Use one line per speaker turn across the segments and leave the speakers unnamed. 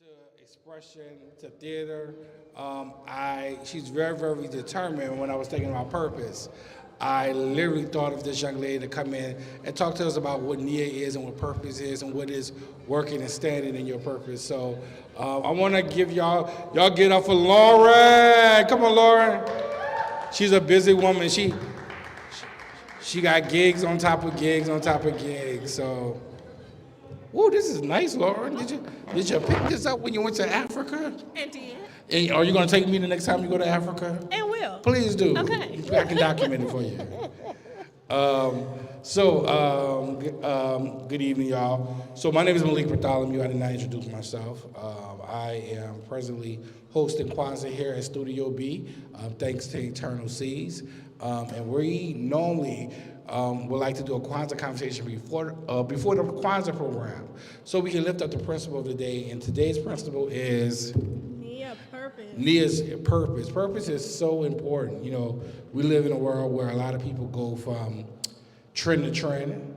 to expression to theater. She's very, very determined. When I was thinking about purpose, I literally thought of this young lady to come in and talk to us about what Nia is and what purpose is and what is working and standing in your purpose. So I want to give y'all get up for Lauren. Come on, Lauren. She's a busy woman. She got gigs on top of gigs on top of gigs. So. Whoa, this is nice, Lauren. Did you pick this up when you went to Africa?
It did.
And are you going to take me the next time you go to Africa?
It will.
Please do.
Okay.
I can document it for you. Good evening, y'all. So my name is Malik Bartholomew. I did not introduce myself. I am presently hosting Kwanzaa here at Studio B, thanks to Eternal Seas. And we normally would like to do a Kwanzaa conversation before the Kwanzaa program, so we can lift up the principle of the day. And today's principle is Nia's purpose. Purpose is so important. You know, we live in a world where a lot of people go from trend to trend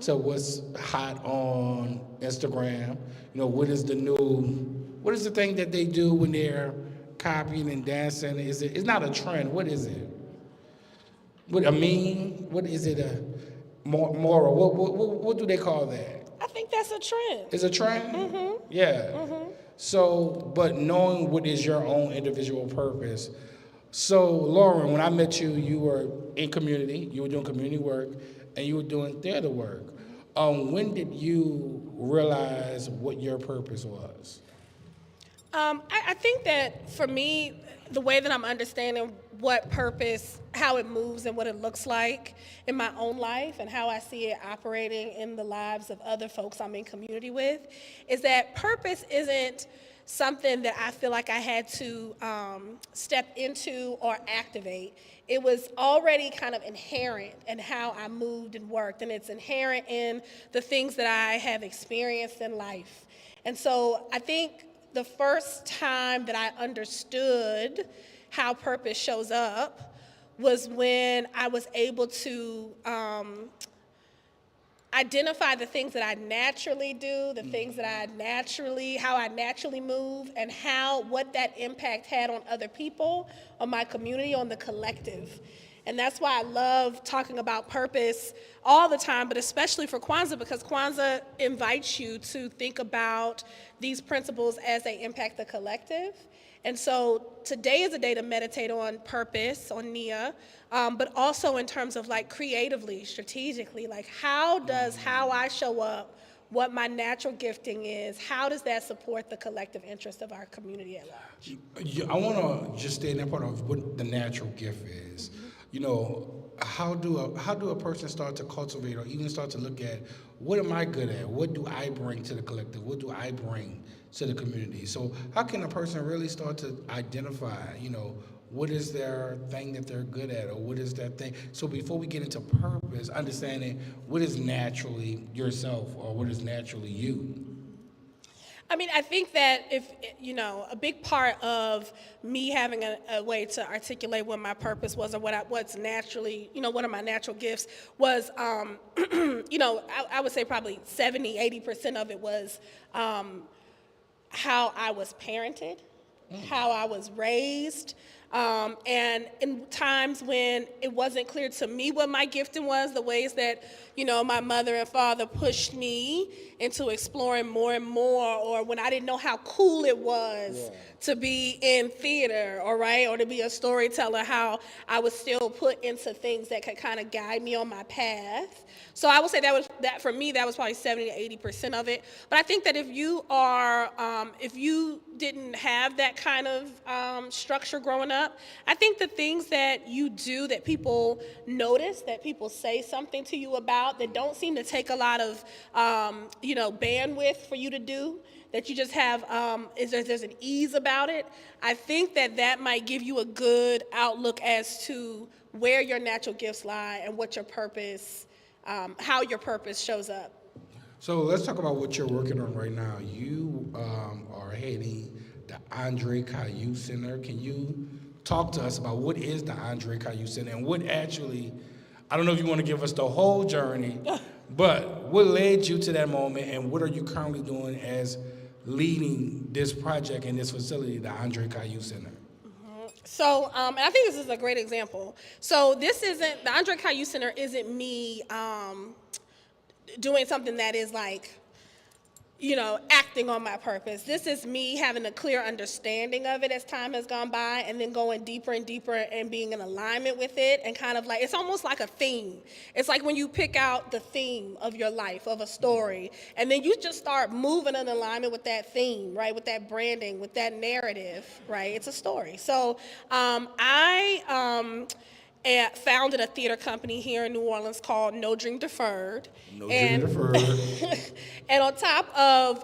to what's hot on Instagram. You know, what is the thing that they do when they're copying and dancing? It's not a trend. What is it? What a meme? What is it? A moral? What do they call that?
I think that's a trend.
It's a trend?
Mm-hmm.
Yeah.
Mm-hmm.
So, but knowing what is your own individual purpose. So, Lauren, when I met you, you were in community, you were doing community work, and you were doing theater work. When did you realize what your purpose was?
I think that for me, the way that I'm understanding what purpose, how it moves and what it looks like in my own life and how I see it operating in the lives of other folks I'm in community with, is that purpose isn't something that I feel like I had to step into or activate. It was already kind of inherent in how I moved and worked, and it's inherent in the things that I have experienced in life. And so I think the first time that I understood how purpose shows up was when I was able to identify the things that I naturally do, the things that how I naturally move, and what that impact had on other people, on my community, on the collective. And that's why I love talking about purpose all the time, but especially for Kwanzaa, because Kwanzaa invites you to think about these principles as they impact the collective. And so today is a day to meditate on purpose, on Nia, but also in terms of like creatively, strategically, like how I show up, what my natural gifting is, how does that support the collective interest of our community at large?
I want to just stay in that part of what the natural gift is. Mm-hmm. You know, how do a person start to cultivate or even start to look at what am I good at? What do I bring to the collective? What do I bring to the community? So how can a person really start to identify, you know, what is their thing that they're good at, or what is that thing? So before we get into purpose, understanding what is naturally yourself or what is naturally you.
I mean, I think that a big part of me having a way to articulate what my purpose was or what's naturally, what are my natural gifts was, I would say probably 70-80% of it was how I was parented, how I was raised, and in times when it wasn't clear to me what my gifting was, the ways that, my mother and father pushed me into exploring more and more, or when I didn't know how cool it was to be in theater, or to be a storyteller, how I was still put into things that could kind of guide me on my path. So I would say that for me, that was probably 70-80% of it. But I think that if you didn't have that kind of structure growing up, I think the things that you do that people notice, that people say something to you about, that don't seem to take a lot of, bandwidth for you to do, that you just have, there's an ease about it. I think that might give you a good outlook as to where your natural gifts lie and what your purpose, how your purpose shows up.
So let's talk about what you're working on right now. You are heading the Andre Caillou Center. Can you talk to us about what is the Andre Caillou Center and what actually, I don't know if you want to give us the whole journey, but what led you to that moment and what are you currently doing as leading this project in this facility, the Andre Caillou Center?
So, and I think this is a great example. So the Andre Caillou Center isn't me doing something that is like, acting on my purpose. This is me having a clear understanding of it as time has gone by, and then going deeper and deeper and being in alignment with it, and kind of like, it's almost like a theme. It's like when you pick out the theme of your life, of a story, and then you just start moving in alignment with that theme, right? With that branding, with that narrative, right? It's a story. So I founded a theater company here in New Orleans called No Dream Deferred.
Dream Deferred.
And on top of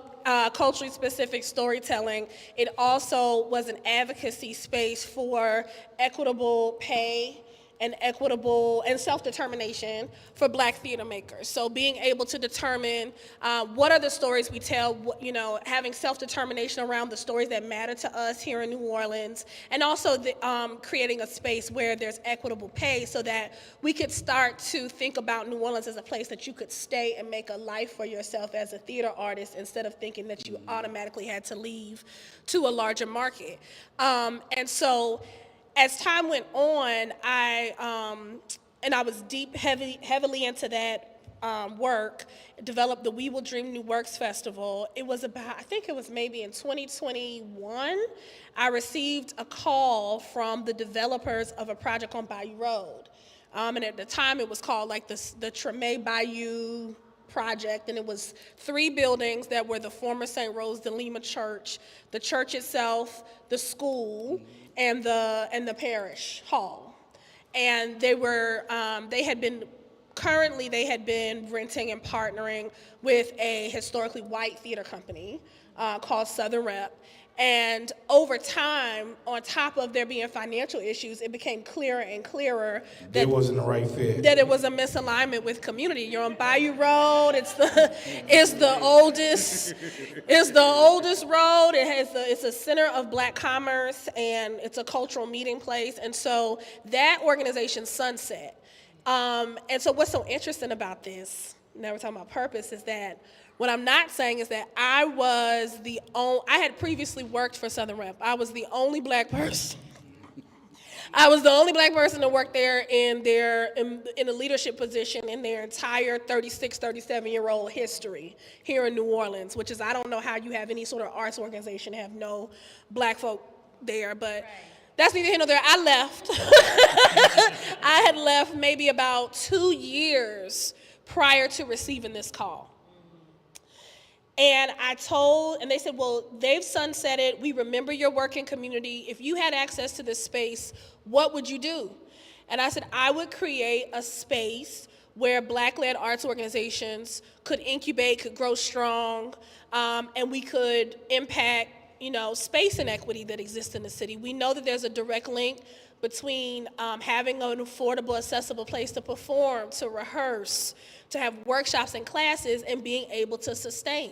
culturally specific storytelling, it also was an advocacy space for equitable pay and equitable and self-determination for Black theater makers. So being able to determine what are the stories we tell, having self-determination around the stories that matter to us here in New Orleans, and also creating a space where there's equitable pay so that we could start to think about New Orleans as a place that you could stay and make a life for yourself as a theater artist, instead of thinking that you automatically had to leave to a larger market. And so as time went on, I was heavily into that work, developed the We Will Dream New Works Festival. It was I think it was maybe in 2021, I received a call from the developers of a project on Bayou Road. And at the time it was called like the Treme Bayou project, and it was 3 buildings that were the former St. Rose de Lima church, the church itself, the school, and the parish hall. And they had been renting and partnering with a historically white theater company called Southern Rep. And over time, on top of there being financial issues, it became clearer and clearer that
it wasn't the right fit.
That it was a misalignment with community. You're on Bayou Road. It's the oldest road. It's a center of Black commerce, and it's a cultural meeting place. And so that organization sunset. And so what's so interesting about this, now we're talking about purpose, is that what I'm not saying is that I had previously worked for Southern Rep. I was the only Black person. I was the only Black person to work there in a leadership position in their entire 36, 37-year-old history here in New Orleans, which is, I don't know how you have any sort of arts organization have no Black folk there, but that's neither here nor there. I left. I had left maybe about 2 years prior to receiving this call. And they said, well, they've sunsetted. We remember your work in community. If you had access to this space, what would you do? And I said, I would create a space where Black-led arts organizations could incubate, could grow strong, and we could impact, space inequity that exists in the city. We know that there's a direct link between having an affordable, accessible place to perform, to rehearse, to have workshops and classes, and being able to sustain.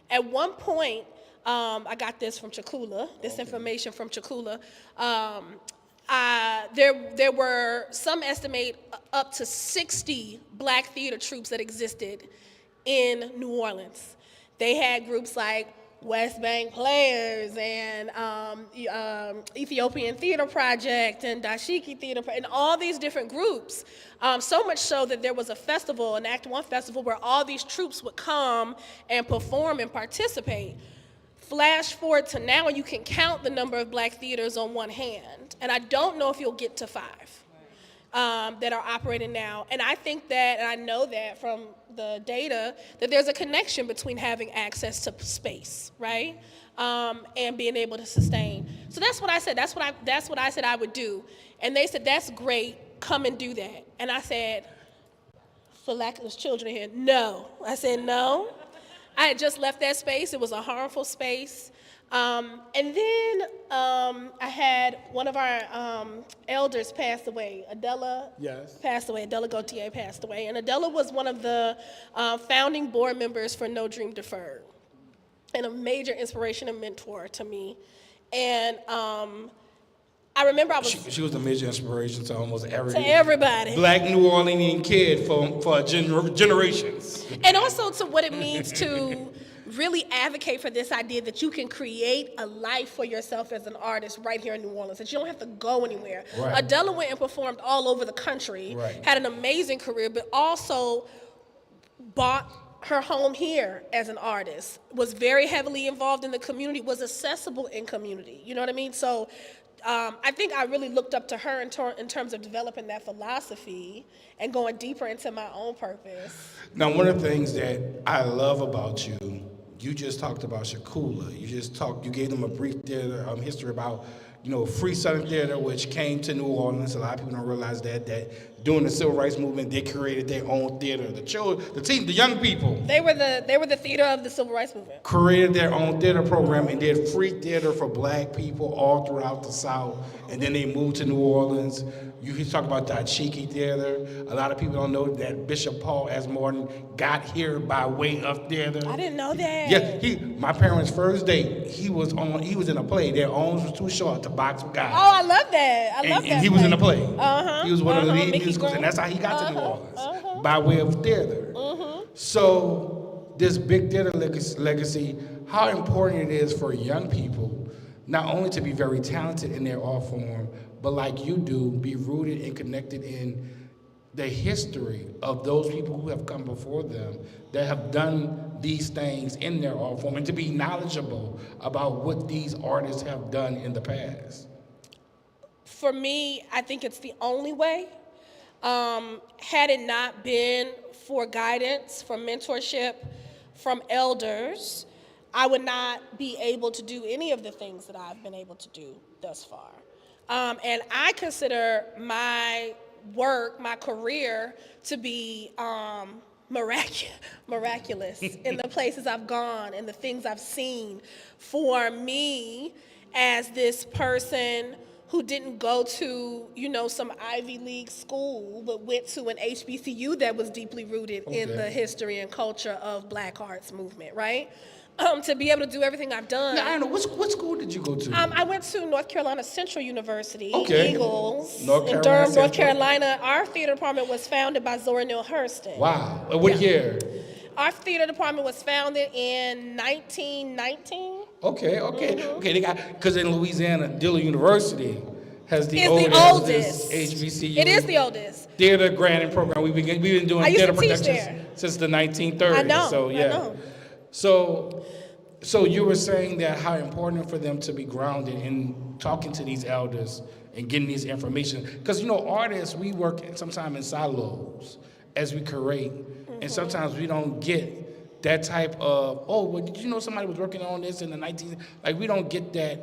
At one point, I got this from Chakula, information from Chakula. There were, some estimate, up to 60 Black theater troupes that existed in New Orleans. They had groups like West Bank Players and Ethiopian Theater Project and Dashiki Theater, and all these different groups. So much so that there was a festival, an Act One festival, where all these troupes would come and perform and participate. Flash forward to now, and you can count the number of Black theaters on one hand. And I don't know if you'll get to 5 that are operating now. And I think that, and I know that from the data, that there's a connection between having access to space, right? And being able to sustain. So that's what I said. That's what I said I would do. And they said, that's great. Come and do that. And I said, for lack of those children here, no. I said, no. I had just left that space. It was a harmful space. And then I had one of our elders pass away. Adela passed away. Adela Gautier passed away. And Adela was one of the founding board members for No Dream Deferred, and a major inspiration and mentor to me. And I remember
She was a major inspiration to almost
everybody.
Black New Orleanian kid for generations.
And also to what it means to really advocate for this idea that you can create a life for yourself as an artist right here in New Orleans, that you don't have to go anywhere.
Right.
Adela went and performed all over the country,
Right.
had an amazing career, but also bought her home here as an artist, was very heavily involved in the community, was accessible in community. You know what I mean? So I think I really looked up to her in terms of developing that philosophy and going deeper into my own purpose.
Now, one of the things that I love about you, you just talked about Shakula. You gave them a brief theater history about, Free Southern Theater, which came to New Orleans. A lot of people don't realize that during the Civil Rights Movement, they created their own theater. The children, the team, the young people.
They were the theater of the Civil Rights Movement.
Created their own theater program and did free theater for black people all throughout the South. And then they moved to New Orleans. You talk about the Achiki Theater. A lot of people don't know that Bishop Paul S. Morton got here by way of theater.
I didn't know that.
Yeah, my parents' first date, he was in a play. Their arms was too short to box with guys.
Oh, I love that. I love that.
And he was in a play.
Uh-huh.
He was one of the lead
Mickey
musicals,
Graham.
and that's how he got to New Orleans, by way of theater. So this big theater legacy, how important it is for young people, not only to be very talented in their art form, but like you do, be rooted and connected in the history of those people who have come before them that have done these things in their art form, and to be knowledgeable about what these artists have done in the past.
For me, I think it's the only way. Had it not been for guidance, for mentorship from elders, I would not be able to do any of the things that I've been able to do thus far. And I consider my work, my career, to be miraculous in the places I've gone and the things I've seen. For me, as this person who didn't go to, some Ivy League school, but went to an HBCU that was deeply rooted in the history and culture of Black arts movement, right? To be able to do everything I've done.
Now, I don't know, what school did you go to?
I went to North Carolina Central University,
Okay.
Eagles,
North
in
Carolina
Durham, North
Central.
Carolina. Our theater department was founded by Zora Neale Hurston.
Wow. What year?
Our theater department was founded in 1919.
Okay. They got, because in Louisiana, Dillard University has the
It's
oldest
the oldest.
HBCU.
It is the oldest.
Theater granting program. We've been doing
I used
theater
to teach
productions
there.
since the 1930s.
I know.
So yeah.
I know.
So you were saying that how important for them to be grounded in talking to these elders and getting these information, because artists, we work sometimes in silos as we create, and sometimes we don't get that type of, did you know somebody was working on this in the 19, we don't get that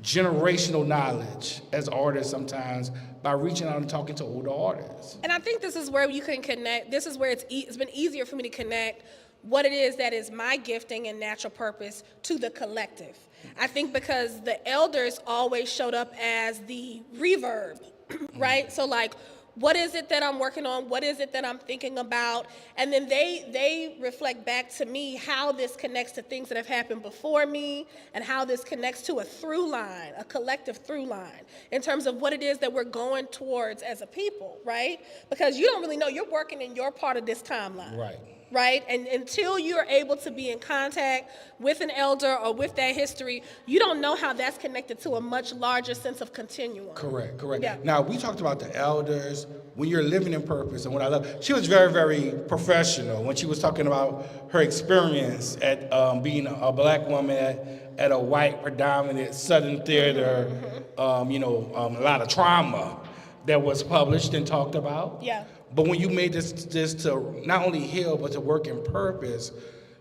generational knowledge as artists sometimes by reaching out and talking to older artists.
And I think this is where you can connect. This is where it's been easier for me to connect what it is that is my gifting and natural purpose to the collective. I think because the elders always showed up as the reverb, right? So what is it that I'm working on? What is it that I'm thinking about? And then they reflect back to me how this connects to things that have happened before me and how this connects to a through line, a collective through line, in terms of what it is that we're going towards as a people, right? Because you don't really know. You're working in your part of this timeline. Right? And until you're able to be in contact with an elder or with that history, you don't know how that's connected to a much larger sense of continuum.
Correct.
Yeah.
Now, we talked about the elders, when you're living in purpose, and what I love, she was very, very professional when she was talking about her experience at being a black woman at a white, predominant Southern theater, a lot of trauma that was published and talked about.
Yeah.
But when you made this to not only heal, but to work in purpose,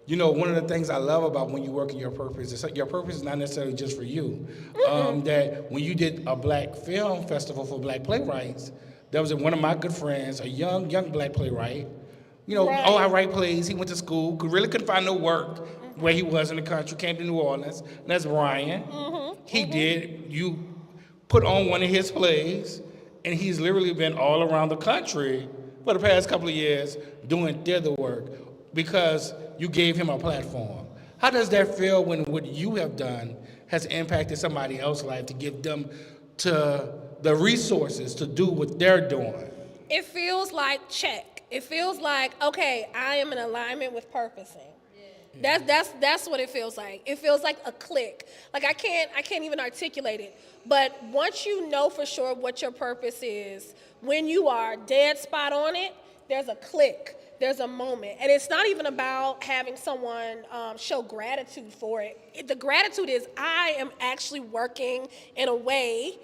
one of the things I love about when you work in your purpose is your purpose is not necessarily just for you. That when you did a black film festival for black playwrights, there was one of my good friends, a young black playwright.
Right.
I write plays. He went to school, really couldn't find no work where he was in the country, came to New Orleans. And that's Ryan. He did. You put on one of his plays, and he's literally been all around the country for the past couple of years doing theater work because you gave him a platform. How does that feel when what you have done has impacted somebody else's life to give them to the resources to do what they're doing?
It feels like check. It feels like, okay, I am in alignment with purposing. That's what it feels like. It feels like a click. Like I can't even articulate it. But once you know for sure what your purpose is, when you are dead spot on it, there's a click. There's a moment. And it's not even about having someone show gratitude for it. The gratitude is I am actually working in a way,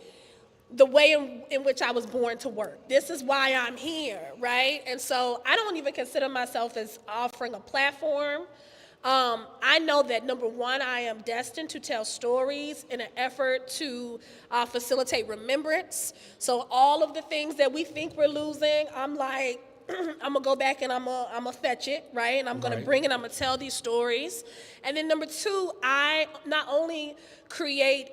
the way in which I was born to work. This is why I'm here, right? And so I don't even consider myself as offering a platform. I know that number one, I am destined to tell stories in an effort to facilitate remembrance. So all of the things that we think we're losing, I'm like, I'm gonna go back and I'm gonna fetch it, right? And I'm gonna bring it, I'm gonna tell these stories. And then number two, I not only create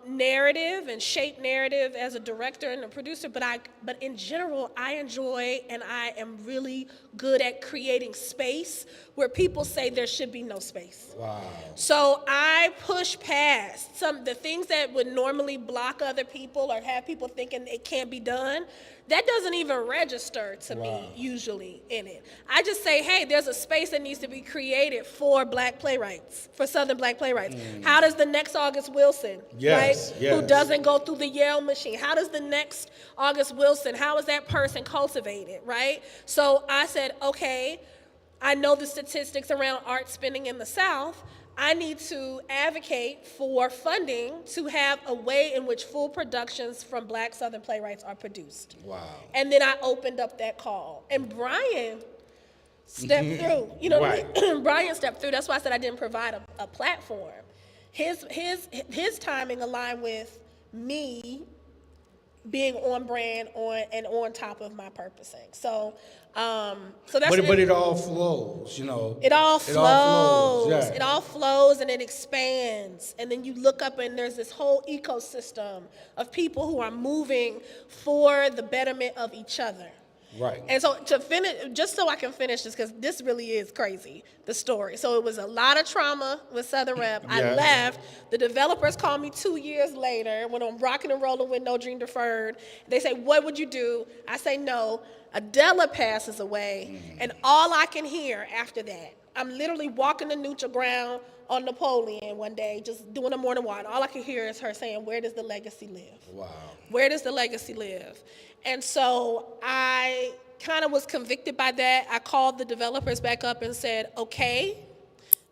narrative and shape narrative as a director and a producer, but in general, I enjoy and I am really good at creating space where people say there should be no space.
Wow.
So I push past the things that would normally block other people or have people thinking it can't be done. That doesn't even register to me usually in it. I just say, hey, there's a space that needs to be created for Black playwrights, for Southern Black playwrights. How does the next August Wilson, right, who doesn't go through the Yale machine, how does the next August Wilson, how is that person cultivated, right? So I said, okay, I know the statistics around art spending in the South. I need to advocate for funding to have a way in which full productions from Black Southern playwrights are produced.
Wow.
And then I opened up that call. And Brian stepped through. You know what I mean? Brian stepped through. That's why I said I didn't provide a platform. His timing aligned with me being on brand on top of my purposing. So that's
but it all flows, you know.
It all flows.
Yeah.
It all flows and it expands. And then you look up and there's this whole ecosystem of people who are moving for the betterment of each other.
Right.
And so to finish, just so I can finish this, because this really is crazy, the story. So it was a lot of trauma with Southern Rep. I left. The developers called me 2 years later when I'm rocking and rolling with No Dream Deferred. They say, what would you do? I say, no. Adela passes away. And all I can hear after that, I'm literally walking the neutral ground on Napoleon one day, just doing a morning walk. All I can hear is her saying, where does the legacy live?
Wow.
Where does the legacy live? And so I kind of was convicted by that. I called the developers back up and said, okay,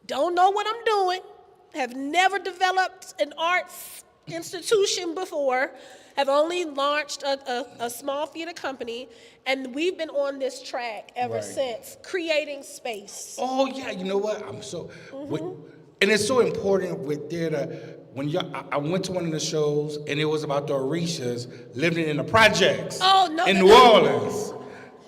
don't know what I'm doing, have never developed an arts institution before, have only launched a small theater company, and we've been on this track ever since, creating space.
Oh, yeah, you know what? And it's so important with theater. When I went to one of the shows, and it was about the Orishas living in the projects in New Orleans.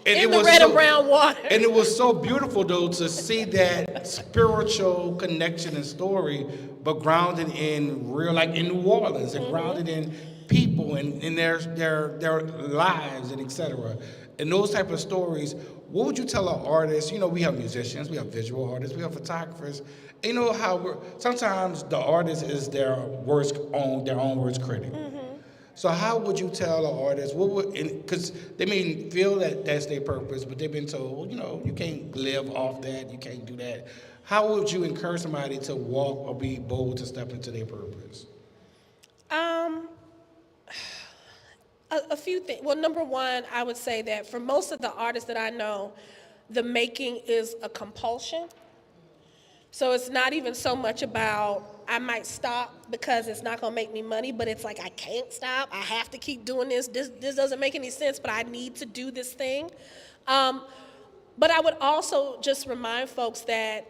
And
in the red and brown water.
And it was so beautiful, though, to see that spiritual connection and story, but grounded in real, like in New Orleans, and grounded in people and in their lives and et cetera. And those type of stories, what would you tell an artist? You know, we have musicians, we have visual artists, we have photographers. You know how sometimes the artist is their own worst critic. So how would you tell an artist, because they may feel that that's their purpose, but they've been told, well, you know, you can't live off that, you can't do that. How would you encourage somebody to walk or be bold to step into their purpose?
A few things. Well, number one, I would say that for most of the artists that I know, the making is a compulsion. So it's not even so much about I might stop because it's not going to make me money, but it's like I can't stop. I have to keep doing this. This doesn't make any sense, but I need to do this thing. But I would also just remind folks that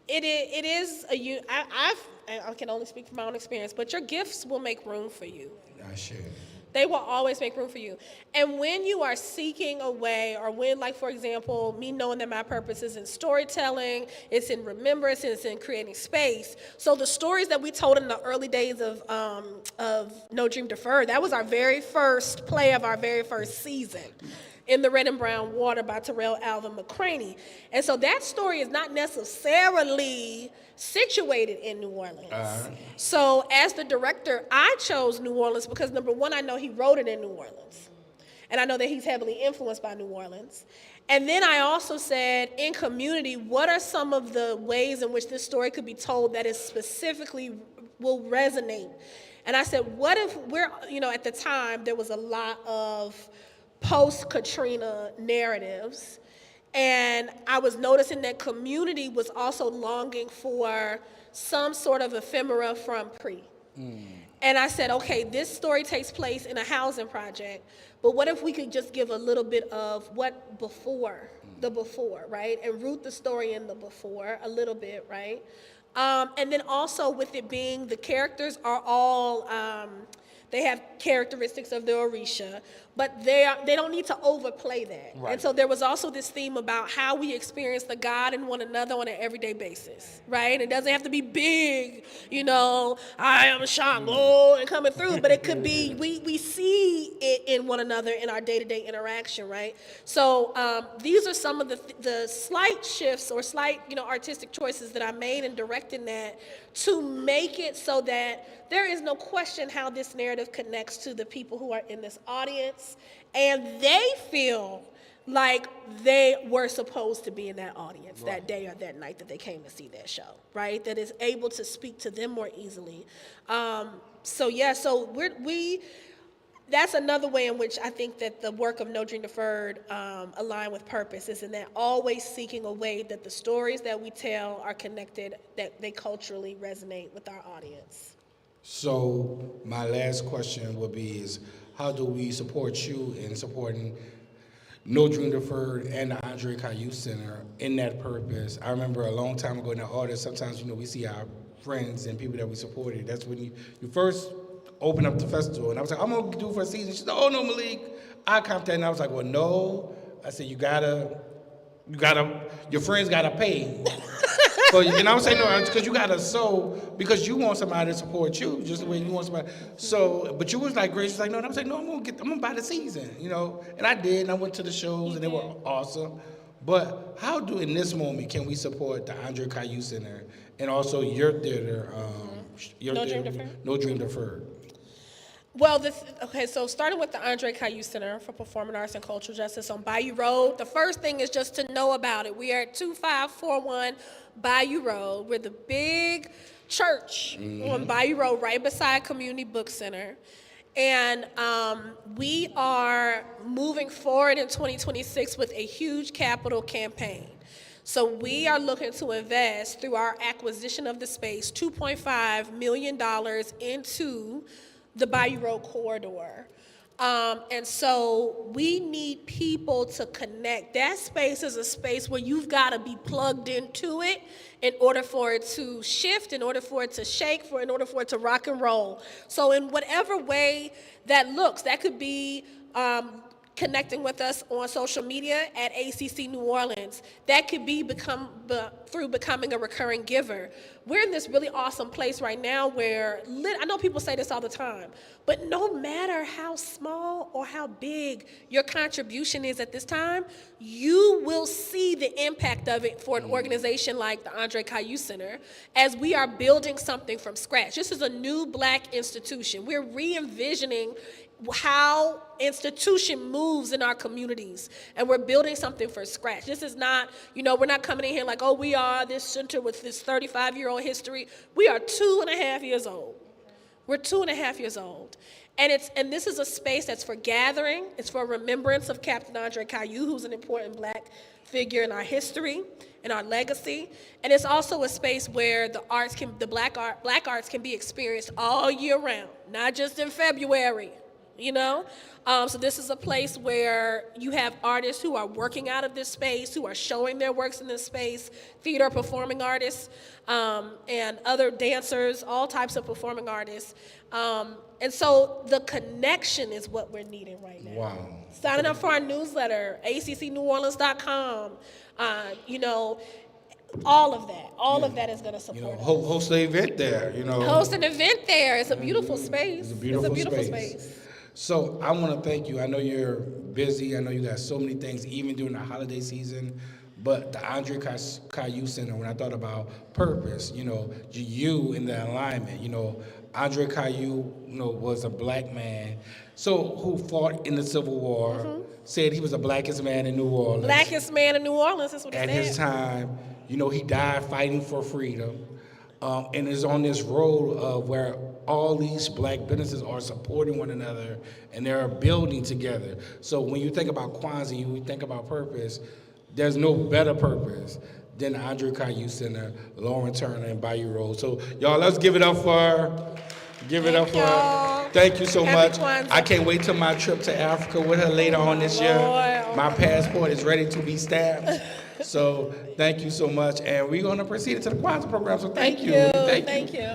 it is I can only speak from my own experience, but your gifts will make room for you.
I should.
They will always make room for you. And when you are seeking a way, or when, like, for example, me knowing that my purpose is in storytelling, it's in remembrance, it's in creating space. So the stories that we told in the early days of No Dream Deferred, that was our very first play of our very first season. In the Red and Brown Water by Terrell Alvin McCraney. And so that story is not necessarily situated in New Orleans. So as the director, I chose New Orleans because number one, I know he wrote it in New Orleans. And I know that he's heavily influenced by New Orleans. And then I also said, in community, what are some of the ways in which this story could be told that is specifically will resonate? And I said, what if at the time, there was a lot of post-Katrina narratives, and I was noticing that community was also longing for some sort of ephemera from pre. And I said, okay, this story takes place in a housing project, but what if we could just give a little bit of what before, the before, right? And root the story in the before a little bit, right? And then also with it being the characters are all, they have characteristics of the Orisha, but they don't need to overplay that.
Right.
And so there was also this theme about how we experience the God in one another on an everyday basis, right? It doesn't have to be big, I am Shango and coming through, but it could be, we see it in one another in our day-to-day interaction, right? So these are some of the slight shifts or slight, artistic choices that I made in directing that to make it so that there is no question how this narrative connects to the people who are in this audience, and they feel like they were supposed to be in that audience that day or that night that they came to see that show, right? That is able to speak to them more easily. So that's another way in which I think that the work of No Dream Deferred align with purpose, is in that always seeking a way that the stories that we tell are connected, that they culturally resonate with our audience.
So my last question would be is, how do we support you in supporting No Dream Deferred and the Andre Caillou Center in that purpose? I remember a long time ago in the artist, sometimes, we see our friends and people that we supported. That's when you first open up the festival. And I was like, I'm going to do it for a season. She said, oh, no, Malik. I comped that. And I was like, well, no. I said, you gotta, your friends got to pay. So, and I was saying, no, because you got to sow, because you want somebody to support you, just the way you want somebody. So, but you was like, gracious, like, no. And I was like, no, I'm going to buy the season, And I did, and I went to the shows, and they were awesome. But how in this moment, can we support the Andre Caillou Center and also your theater,
No Dream Deferred?
No Dream Deferred?
Well, so starting with the Andre Caillou Center for Performing Arts and Cultural Justice on Bayou Road, the first thing is just to know about it. We are at 2541 Bayou Road. We're the big church on Bayou Road, right beside Community Book Center. And we are moving forward in 2026 with a huge capital campaign. So we are looking to invest, through our acquisition of the space, $2.5 million into the Bayou Road corridor. And so we need people to connect. That space is a space where you've got to be plugged into it in order for it to shift, in order for it to shake, in order for it to rock and roll. So in whatever way that looks, that could be connecting with us on social media at ACC New Orleans. That could be through becoming a recurring giver. We're in this really awesome place right now where, I know people say this all the time, but no matter how small or how big your contribution is at this time, you will see the impact of it for an organization like the Andre Caillou Center as we are building something from scratch. This is a new Black institution. We're re-envisioning how institution moves in our communities, and we're building something from scratch. This is not, we're not coming in here like, oh, we are this center with this 35-year-old history. We are 2.5 years old. We're 2.5 years old. And this is a space that's for gathering. It's for remembrance of Captain Andre Caillou, who's an important Black figure in our history and our legacy. And it's also a space where the Black arts can be experienced all year round, not just in February. So this is a place where you have artists who are working out of this space, who are showing their works in this space, theater performing artists, and other dancers, all types of performing artists. And so the connection is what we're needing right now.
Wow.
Signing up for our newsletter, accneworleans.com, all of that is going to support us.
Host an event there,
Host an event there. It's a beautiful space.
It's a beautiful space. So I want to thank you. I know you're busy. I know you got so many things, even during the holiday season. But the Andre Caillou Center, when I thought about purpose, you in the alignment, Andre Caillou, was a black man, who fought in the Civil War, said he was the blackest man in New Orleans.
Blackest man in New Orleans, that's what he said.
At his time, he died fighting for freedom, and is on this road of where all these black businesses are supporting one another and they're building together. So when you think about Kwanzaa, you think about purpose, there's no better purpose than the Andre Caillou Center, Lauren Turner, and Bayou Road. So y'all, let's give it up for her. Give it up for her. Thank you so much.
Kwanzaa.
I can't wait till my trip to Africa with her later on this year. My passport is ready to be stamped. So thank you so much. And we're going to proceed into the Kwanzaa program. So thank you.
Thank you.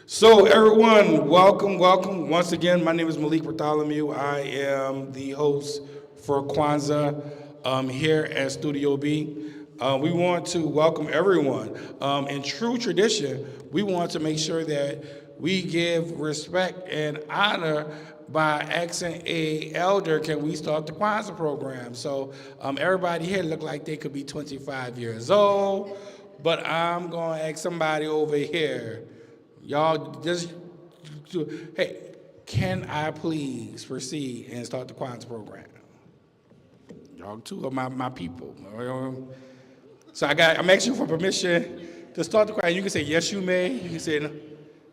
So everyone, welcome. Once again, my name is Malik Bartholomew. I am the host for Kwanzaa here at Studio B. We want to welcome everyone. In true tradition, we want to make sure that we give respect and honor by asking a elder, can we start the Kwanzaa program? So everybody here look like they could be 25 years old, but I'm going to ask somebody over here. Y'all just, hey, can I please proceed and start the Kwanzaa program? Y'all two are my people. So I'm asking you for permission to start the Kwanzaa. You can say, yes, you may. You can say, no.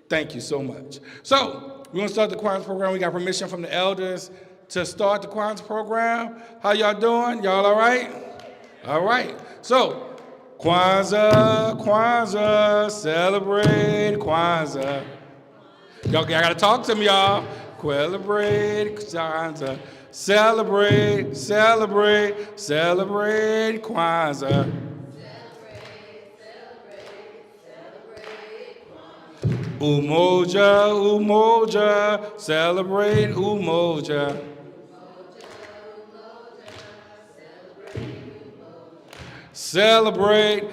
Thank you so much. So we're going to start the Kwanzaa program. We got permission from the elders to start the Kwanzaa program. How y'all doing? Y'all all right? All right. So, Kwanzaa, celebrate Kwanzaa. Y'all gotta talk to me, y'all. Celebrate Kwanzaa, celebrate Kwanzaa. Umoja, celebrate Umoja. Celebrate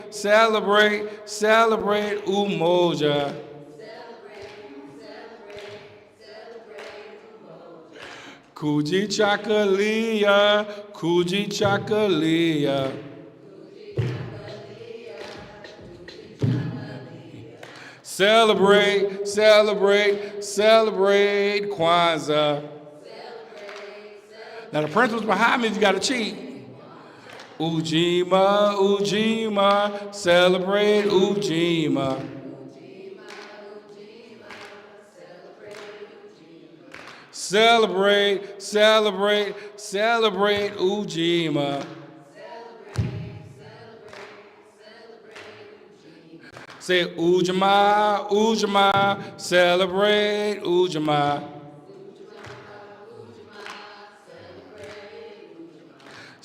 Umoja. Kuji Chakalia. Celebrate Kwanzaa. Now the principles behind me, you got to cheat. Ujima, celebrate Ujima. Celebrate Ujima. Say Ujima, celebrate Ujima.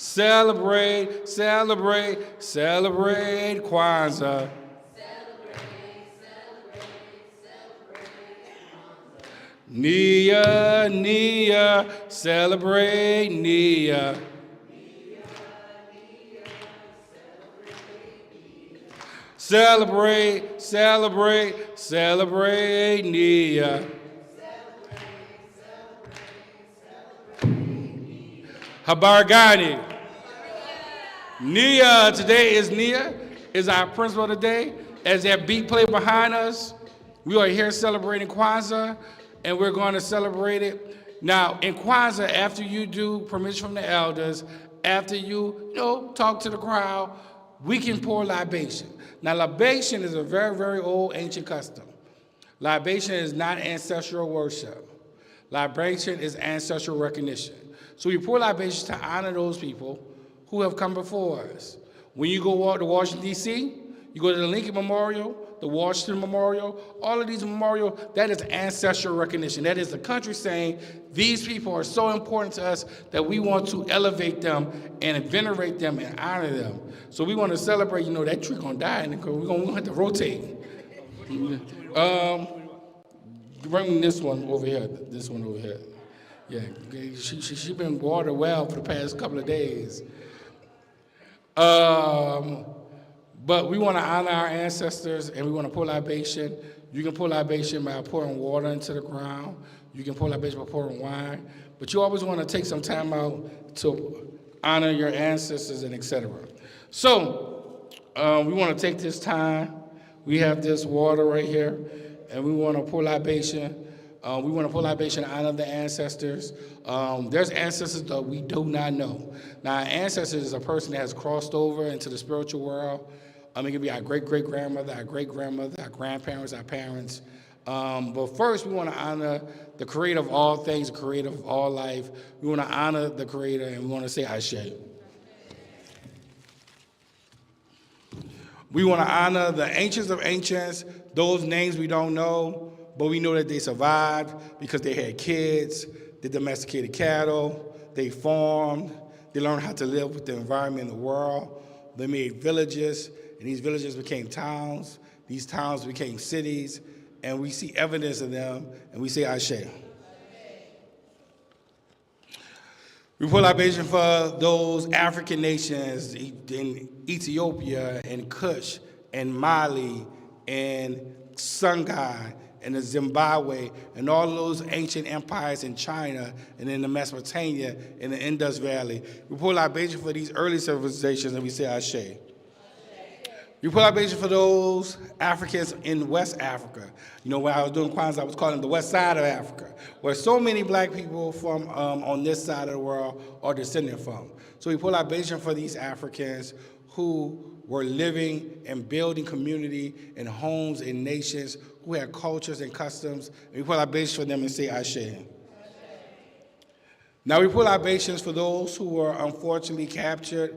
Celebrate Kwanzaa. Nia, celebrate Nia. Celebrate Nia. Habargani. Nia, today is Nia, is our principal today. As that beat play behind us, we are here celebrating Kwanzaa, and we're going to celebrate it. Now, in Kwanzaa, after you do permission from the elders, after you talk to the crowd, we can pour libation. Now, libation is a very, very old ancient custom. Libation is not ancestral worship. Libation is ancestral recognition. So we pour libations to honor those people who have come before us. When you go to Washington, D.C., you go to the Lincoln Memorial, the Washington Memorial, all of these memorials, that is ancestral recognition. That is the country saying these people are so important to us that we want to elevate them and venerate them and honor them. So we want to celebrate, that tree gonna die and we're gonna have to rotate. Bring this one over here, Yeah, she been watered well for the past couple of days. But we want to honor our ancestors, and we want to pour libation. You can pour libation by pouring water into the ground. You can pour libation by pouring wine. But you always want to take some time out to honor your ancestors and etc. So We want to take this time. We have this water right here, and we want to pour libation. We want to pour libation to honor the ancestors. There's ancestors that we do not know. Now, our ancestors is a person that has crossed over into the spiritual world. It can be our great-great-grandmother, our great-grandmother, our grandparents, our parents. But first, we want to honor the creator of all things, the creator of all life. We want to honor the creator, and we want to say Ashe. We want to honor the ancients of ancients, those names we don't know, but we know that they survived because they had kids, they domesticated cattle, they farmed, they learned how to live with the environment in the world. They made villages, and these villages became towns. These towns became cities, and we see evidence of them, and we say Ashe. We pour libation for those African nations in Ethiopia and Kush and Mali and Songhai and the Zimbabwe and all of those ancient empires in China and in the Mesopotamia in the Indus Valley. We pour libation for these early civilizations, and we say Ashe. We pour libation for those Africans in West Africa. You know, when I was doing Kwanzaa, I was calling it the west side of Africa, where so many black people from on this side of the world are descended from. So we pour libation for these Africans who were living and building community and homes and nations, who had cultures and customs. And we pour libation for them and say Ashe. Now we pour libations for those who were unfortunately captured.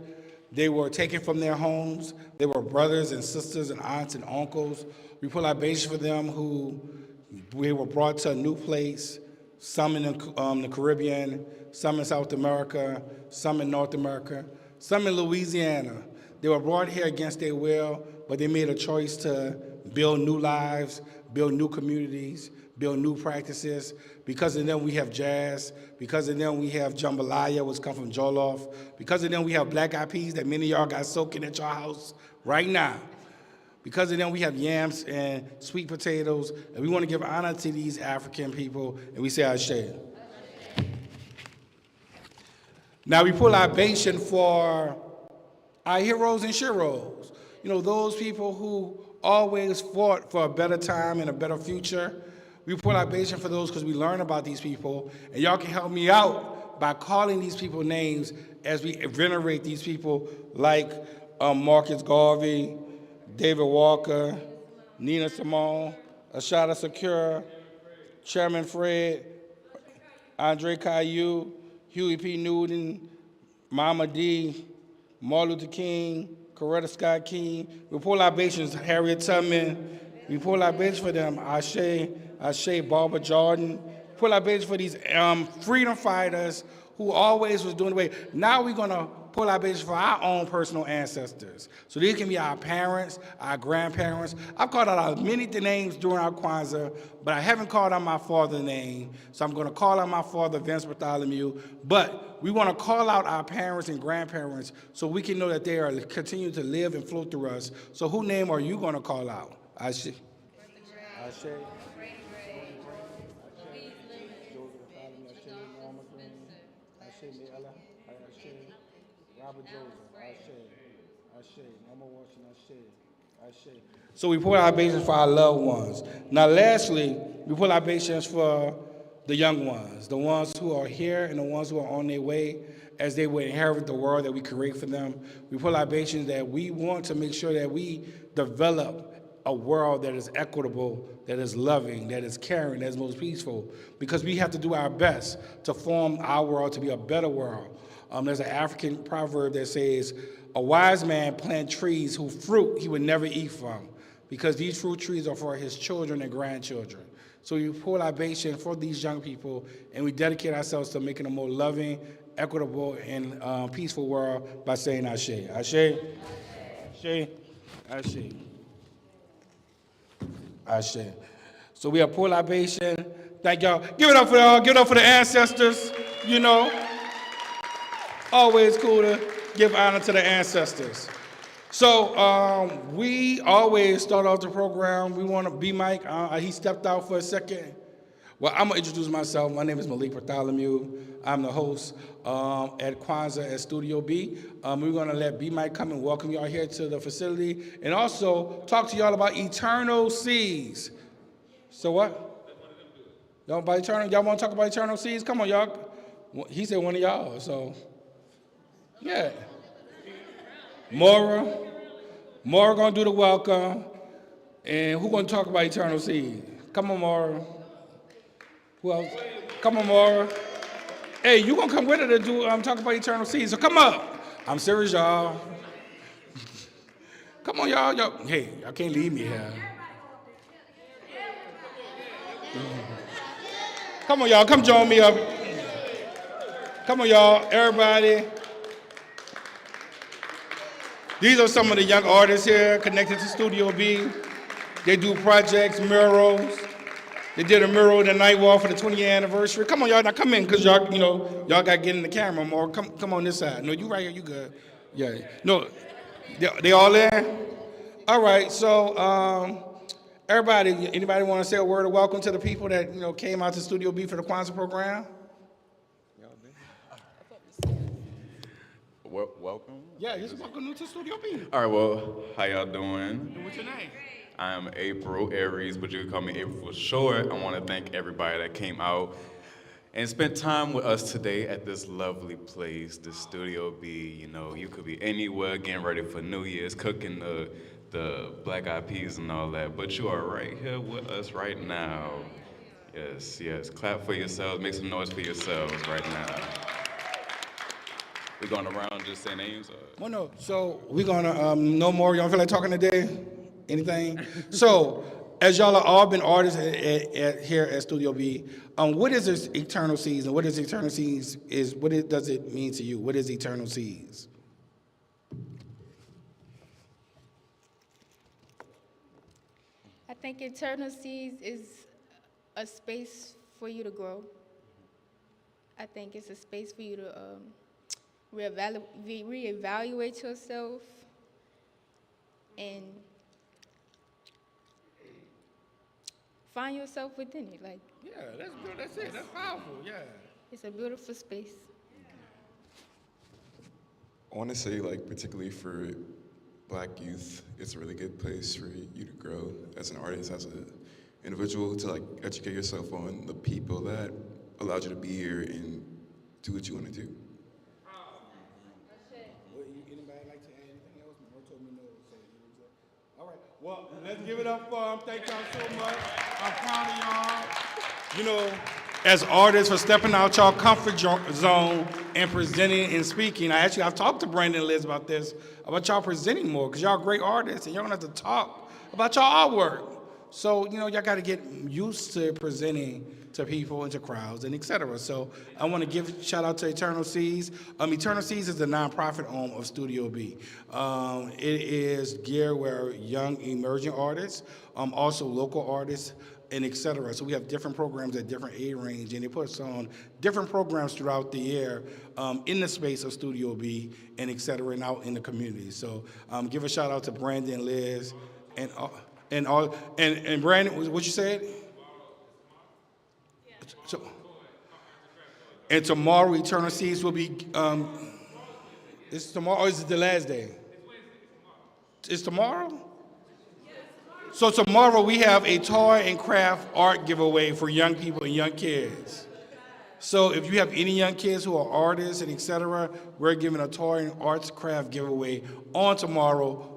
They were taken from their homes. They were brothers and sisters and aunts and uncles. We pour libation for them who we were brought to a new place, some in the Caribbean, some in South America, some in North America, some in Louisiana. They were brought here against their will, but they made a choice to build new lives, build new communities, build new practices. Because of them, we have jazz. Because of them, we have jambalaya, which come from jollof. Because of them, we have black eyed peas that many of y'all got soaking at your house right now. Because of them, we have yams and sweet potatoes. And we want to give honor to these African people, and we say Ashe. Now, we pour libation for our heroes and sheroes. You know, those people who always fought for a better time and a better future. We pour libation for those because we learn about these people, and y'all can help me out by calling these people names as we venerate these people like Marcus Garvey, David Walker, Nina Simone, Ashada Secure, Chairman Fred, Andre Caillou, Huey P. Newton, Mama D, Martin Luther King, Coretta Scott King. We pour libations, Harriet Tubman. We pour libations for them, Ashe, Barbara Jordan. Pour libations for these freedom fighters who always was doing the way. Now we're going to pour libations for our own personal ancestors. So these can be our parents, our grandparents. I've called out many names during our Kwanzaa, but I haven't called out my father's name. So I'm going to call out my father, Vince Bartholomew. But we want to call out our parents and grandparents so we can know that they are continuing to live and flow through us. So whose name are you going to call out? Ashe. Ashe. So we pour libations for our loved ones. Now, lastly, we pour libations for the young ones, the ones who are here and the ones who are on their way as they will inherit the world that we create for them. We pour libations that we want to make sure that we develop a world that is equitable, that is loving, that is caring, that is most peaceful, because we have to do our best to form our world to be a better world. There's an African proverb that says, a wise man plants trees whose fruit he would never eat from, because these fruit trees are for his children and grandchildren. So we pour libation for these young people, and we dedicate ourselves to making a more loving, equitable, and peaceful world by saying Ashe. Ashe. Ashe. Ashe. Ashe. So we have pour libation. Thank y'all. Give it up for y'all. Give it up for the ancestors. You know, always cool to give honor to the ancestors. So we always start off the program. We want to be Mike. He stepped out for a second. Well, I'm gonna introduce myself. My name is Malik Bartholomew. I'm the host at Kwanzaa at Studio B. We're gonna let B Mike come and welcome y'all here to the facility, and also talk to y'all about Eternal Seas. So what? Y'all about Eternal? Y'all want to talk about Eternal Seas? Come on, y'all. He said one of y'all. So yeah, Mora gonna do the welcome, and who gonna talk about Eternal Seas? Come on, Mora. Who else? Come on, Mara. Hey, you gonna come with her to do talk about Eternal Seas? So come up. I'm serious, y'all. Come on, y'all. Hey, y'all can't leave me here. Come on, y'all. Come join me up. Come on, y'all. Everybody. These are some of the young artists here connected to Studio B. They do projects, murals. They did a mural the night wall for the 20th anniversary. Come on, y'all. Now come in, because y'all, y'all got to get in the camera more. Come on this side. No, you right here. You good. Yeah. No, they all in? All right. So, everybody, anybody want to say a word of welcome to the people that, came out to Studio B for the Kwanzaa program?
Welcome.
Yeah, you're welcome to Studio B.
All right, well, how y'all doing?
And what's your name?
I'm April Aries, but you can call me April for short. I want to thank everybody that came out and spent time with us today at this lovely place, the Studio B. You could be anywhere getting ready for New Year's, cooking the black eyed peas and all that, but you are right here with us right now. Yes, clap for yourselves, make some noise for yourselves right now. We're going around just saying names?
Well, no. So we're going to, no more. You don't feel like talking today? Anything? So, as y'all have all been artists here at Studio B, what is this Eternal Seas, and what is Eternal Seas does it mean to you? What is Eternal Seas?
I think Eternal Seas is a space for you to grow. I think it's a space for you to reevaluate yourself and find yourself within it. Like,
Yeah, that's good. That's it. That's powerful. Yeah.
it's a beautiful space.
I want to say, particularly for Black youth, it's a really good place for you to grow as an artist, as an individual, to educate yourself on the people that allowed you to be here and do what you want to do.
Anybody like to add anything else? No told me no. All right. Well, let's give it up for them. Thank y'all so much. I'm proud of y'all. As artists, for stepping out y'all comfort zone and presenting and speaking. I've talked to Brandon and Liz about this, about y'all presenting more, because y'all great artists and y'all gonna have to talk about y'all artwork. So, y'all gotta get used to presenting to people and to crowds and et cetera. So I want to give a shout out to Eternal Seas. Eternal Seas is the nonprofit arm of Studio B. It is geared where young emerging artists, also local artists, and et cetera. So we have different programs at different age range, and they put us on different programs throughout the year in the space of Studio B and et cetera, and out in the community. So give a shout out to Brandon, Liz, and Brandon, what you said? So, and tomorrow, Eternal Seas will be, it's tomorrow, or is it the last day? It's tomorrow? So tomorrow we have a toy and craft art giveaway for young people and young kids. So if you have any young kids who are artists and et cetera, we're giving a toy and arts craft giveaway on tomorrow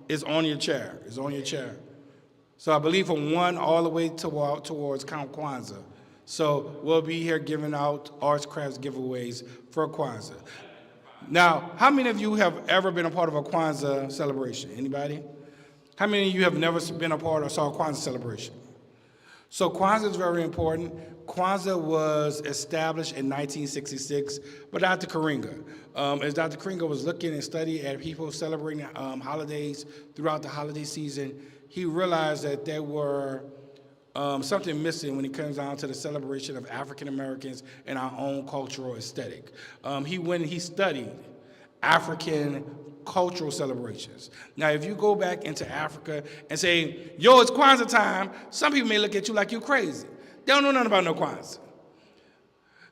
it's on your chair. It's on your chair. So I believe from 1 all the way towards Count Kwanzaa. So we'll be here giving out arts, crafts giveaways for Kwanzaa. Now, how many of you have ever been a part of a Kwanzaa celebration? Anybody? How many of you have never been a part or saw a Kwanzaa celebration? So Kwanzaa is very important. Kwanzaa was established in 1966 by Dr. Karinga. As Dr. Karinga was looking and studying at people celebrating holidays throughout the holiday season, he realized that there were something missing when it comes down to the celebration of African Americans and our own cultural aesthetic. He went and he studied African cultural celebrations. Now, if you go back into Africa and say, yo, it's Kwanzaa time, some people may look at you like you're crazy. They don't know nothing about no Kwanzaa.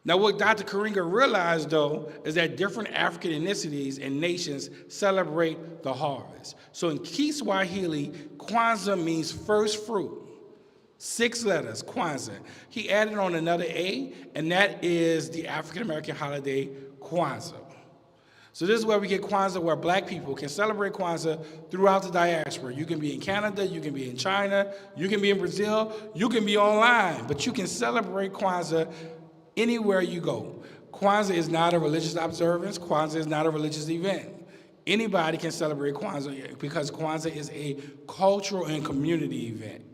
Now, what Dr. Karinga realized, though, is that different African ethnicities and nations celebrate the harvest. So in Kiswahili, Kwanzaa means first fruit. 6 letters, Kwanzaa. He added on another A, and that is the African-American holiday, Kwanzaa. So this is where we get Kwanzaa, where black people can celebrate Kwanzaa throughout the diaspora. You can be in Canada, you can be in China, you can be in Brazil, you can be online, but you can celebrate Kwanzaa anywhere you go. Kwanzaa is not a religious observance. Kwanzaa is not a religious event. Anybody can celebrate Kwanzaa because Kwanzaa is a cultural and community event.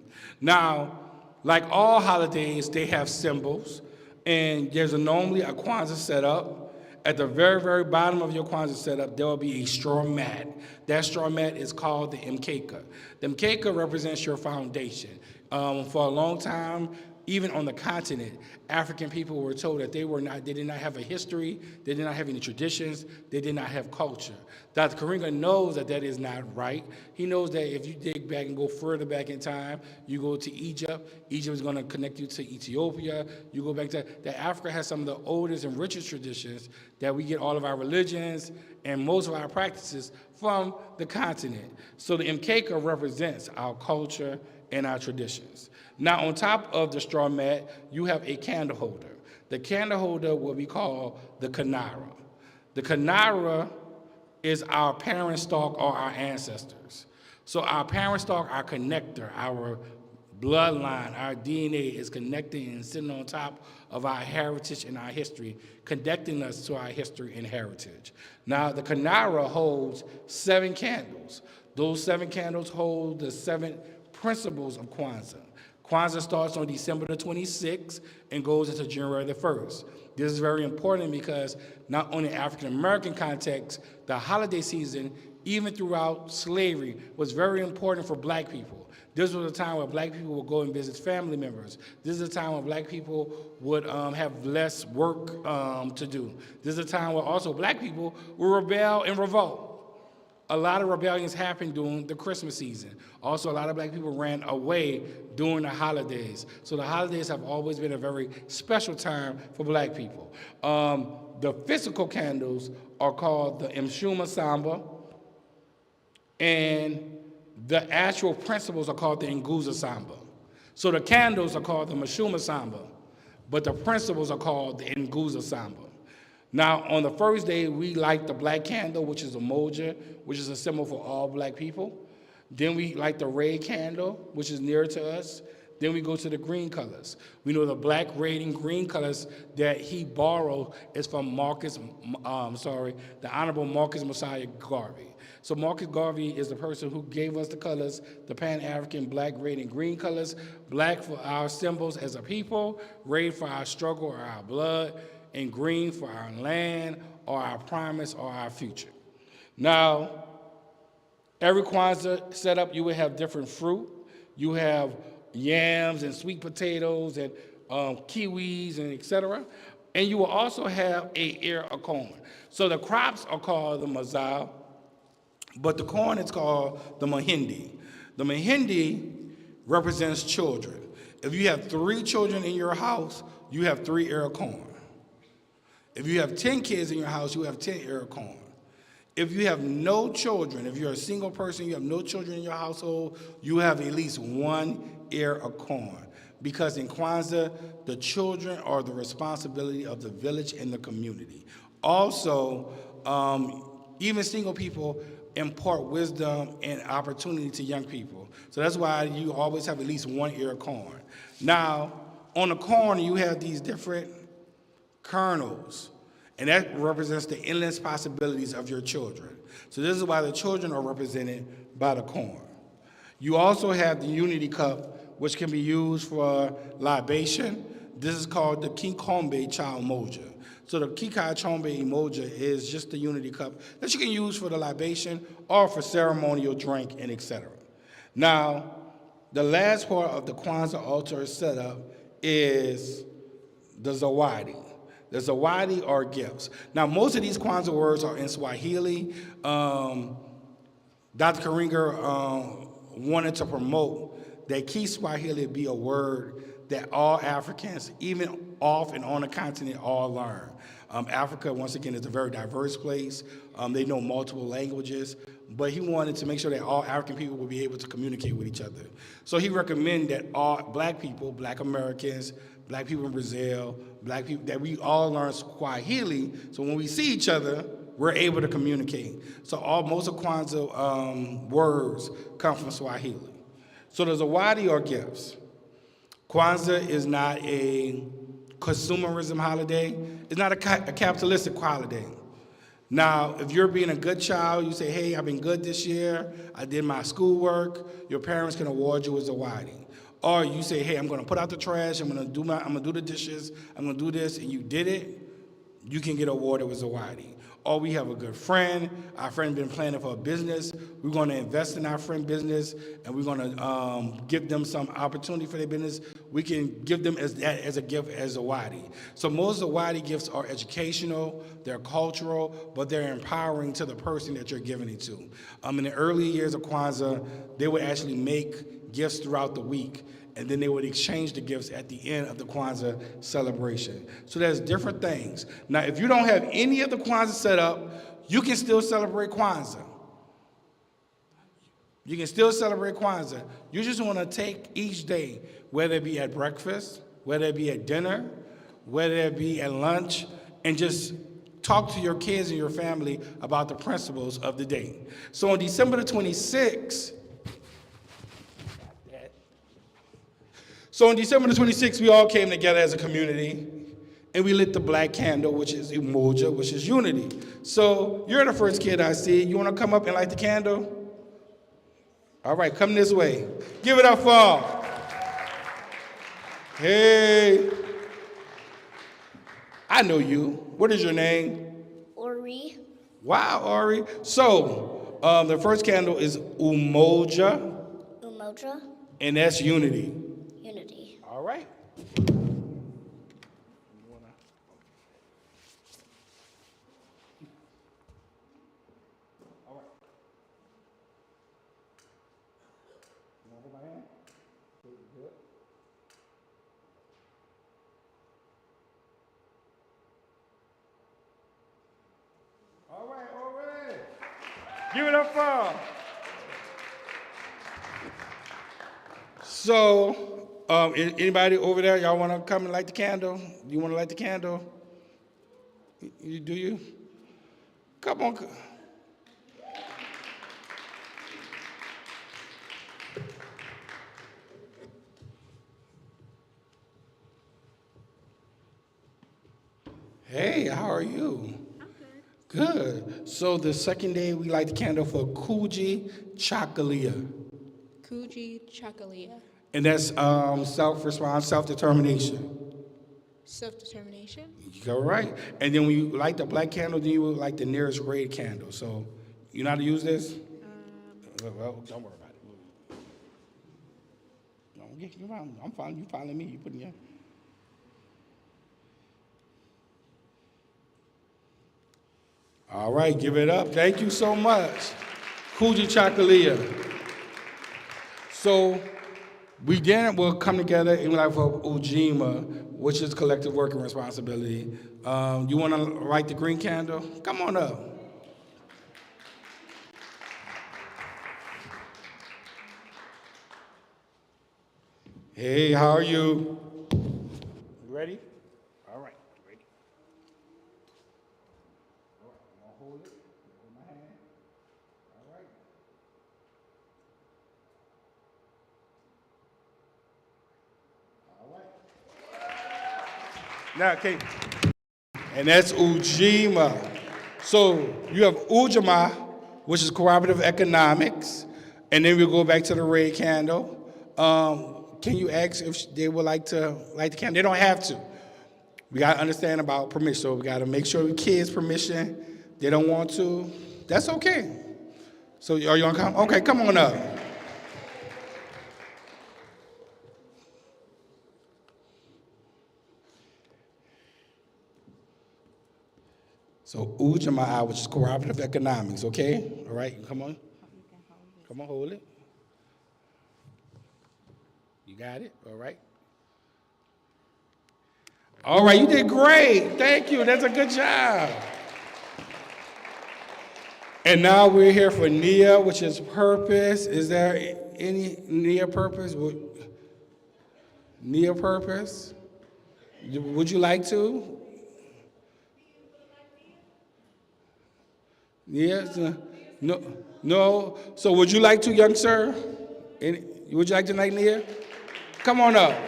Now, like all holidays, they have symbols, and there's normally a Kwanzaa setup. At the very, very bottom of your Kwanzaa setup, there will be a straw mat. That straw mat is called the mkeka. The mkeka represents your foundation. For a long time, even on the continent, African people were told that they did not have a history, they did not have any traditions, they did not have culture. Dr. Karinga knows that that is not right. He knows that if you dig back and go further back in time, you go to Egypt, Egypt is going to connect you to Ethiopia, you go back to, that Africa has some of the oldest and richest traditions that we get all of our religions and most of our practices from the continent. So the Mkeka represents our culture and our traditions. Now, on top of the straw mat, you have a candle holder. The candle holder will be called the kanara. The kanara is our parent stalk or our ancestors. So our parent stalk, our connector, our bloodline, our DNA is connecting and sitting on top of our heritage and our history, connecting us to our history and heritage. Now, the kanara holds 7 candles. Those 7 candles hold the 7 principles of Kwanzaa. Kwanzaa starts on December the 26th and goes into January the 1st. This is very important because not only in African-American context, the holiday season, even throughout slavery, was very important for black people. This was a time where black people would go and visit family members. This is a time when black people would have less work to do. This is a time where also black people would rebel and revolt. A lot of rebellions happened during the Christmas season. Also, a lot of black people ran away during the holidays. So the holidays have always been a very special time for black people. The physical candles are called the Mshuma Samba, and the actual principles are called the Nguza Samba. So the candles are called the Mshuma Samba, but the principles are called the Nguza Samba. Now, on the first day, we light the black candle, which is a moja, which is a symbol for all black people. Then we light the red candle, which is near to us. Then we go to the green colors. We know the black, red, and green colors that he borrowed is from the Honorable Marcus Messiah Garvey. So Marcus Garvey is the person who gave us the colors, the Pan-African black, red, and green colors. Black for our symbols as a people, red for our struggle or our blood, and green for our land or our promise or our future. Now, every Kwanzaa setup, you will have different fruit. You have yams and sweet potatoes and kiwis and etc. And you will also have an ear of corn. So the crops are called the mazao, but the corn is called the mahindi. The mahindi represents children. If you have 3 children in your house, you have 3 ear of corn. If you have 10 kids in your house, you have 10 ear of corn. If you have no children, if you're a single person, you have no children in your household, you have at least 1 ear of corn. Because in Kwanzaa, the children are the responsibility of the village and the community. Also, even single people impart wisdom and opportunity to young people. So that's why you always have at least 1 ear of corn. Now, on the corn, you have these different kernels, and that represents the endless possibilities of your children. So this is why the children are represented by the corn. You also have the unity cup, which can be used for libation. This is called the Kikombe Child Moja. So the Kikai Chombe Moja is just the unity cup that you can use for the libation or for ceremonial drink and etc. Now, the last part of the Kwanzaa altar setup is the zawadi. The zawadi are gifts. Now, most of these Kwanzaa words are in Swahili. Dr. Karinga wanted to promote that Kiswahili be a word that all Africans, even off and on the continent, all learn. Africa, once again, is a very diverse place. They know multiple languages, but he wanted to make sure that all African people would be able to communicate with each other. So he recommended that all black people, black Americans, black people in Brazil, black people, that we all learn Swahili, so when we see each other, we're able to communicate. So most of Kwanzaa words come from Swahili. So the zawadi or gifts. Kwanzaa is not a consumerism holiday. It's not a capitalistic holiday. Now, if you're being a good child, you say, hey, I've been good this year, I did my schoolwork, your parents can award you a zawadi. Or you say, hey, I'm gonna put out the trash, I'm gonna do the dishes, I'm gonna do this, and you did it, you can get awarded with zawadi. Or we have a good friend, our friend been planning for a business, we're gonna invest in our friend business, and we're gonna give them some opportunity for their business. We can give them as a gift as zawadi. So most zawadi gifts are educational, they're cultural, but they're empowering to the person that you're giving it to. In the early years of Kwanzaa, they would actually make gifts throughout the week, and then they would exchange the gifts at the end of the Kwanzaa celebration. So there's different things. Now, if you don't have any of the Kwanzaa set up, you can still celebrate Kwanzaa. You can still celebrate Kwanzaa. You just want to take each day, whether it be at breakfast, whether it be at dinner, whether it be at lunch, and just talk to your kids and your family about the principles of the day. So on December the 26th, we all came together as a community, and we lit the black candle, which is umoja, which is unity. So you're the first kid I see. You want to come up and light the candle? All right, come this way. Give it up for him. Hey. I know you. What is your name?
Ori.
Wow, Ori. So the first candle is umoja,
Umoja.
and that's unity.
Unity.
All right. All right. Give it up for him. So, anybody over there, y'all want to come and light the candle? You want to light the candle? Do you? Come on. Hey, how are you?
I'm good.
Good. So the second day, we light the candle for Kuji Chakalia.
Kuji Chakalia.
And that's self-response, self-determination.
Self-determination.
All right. And then when you light the black candle, then you would light the nearest red candle. So you know how to use this? Well, don't worry about it. Don't get you around. I'm following you. Following me. You putting your. All right. Give it up. Thank you so much, Kuji Chakalia. So we then will come together and like for Ujima, which is collective work and responsibility. You want to light the green candle? Come on up. Hey, how are you? You ready? All right, ready. All right, I'm gonna hold it. Hold my hand. All right. Now, okay, and that's Ujima. So you have Ujima, which is cooperative economics, and then we'll go back to the red candle. Can you ask if they would like to light the candle? They don't have to. We got to understand about permission, so we got to make sure the kids' permission. They don't want to, that's okay. So are you gonna come? Okay, come on up. So Ujima, which is cooperative economics, okay? All right, come on. Come on, hold it. You got it, all right? All right, you did great. Thank you. That's a good job. And now we're here for Nia, which is purpose. Is there any Nia purpose? Nia purpose? Would you like to? Yes? No? No? So would you like to, young sir? Would you like to tonight, Nia? Come on up.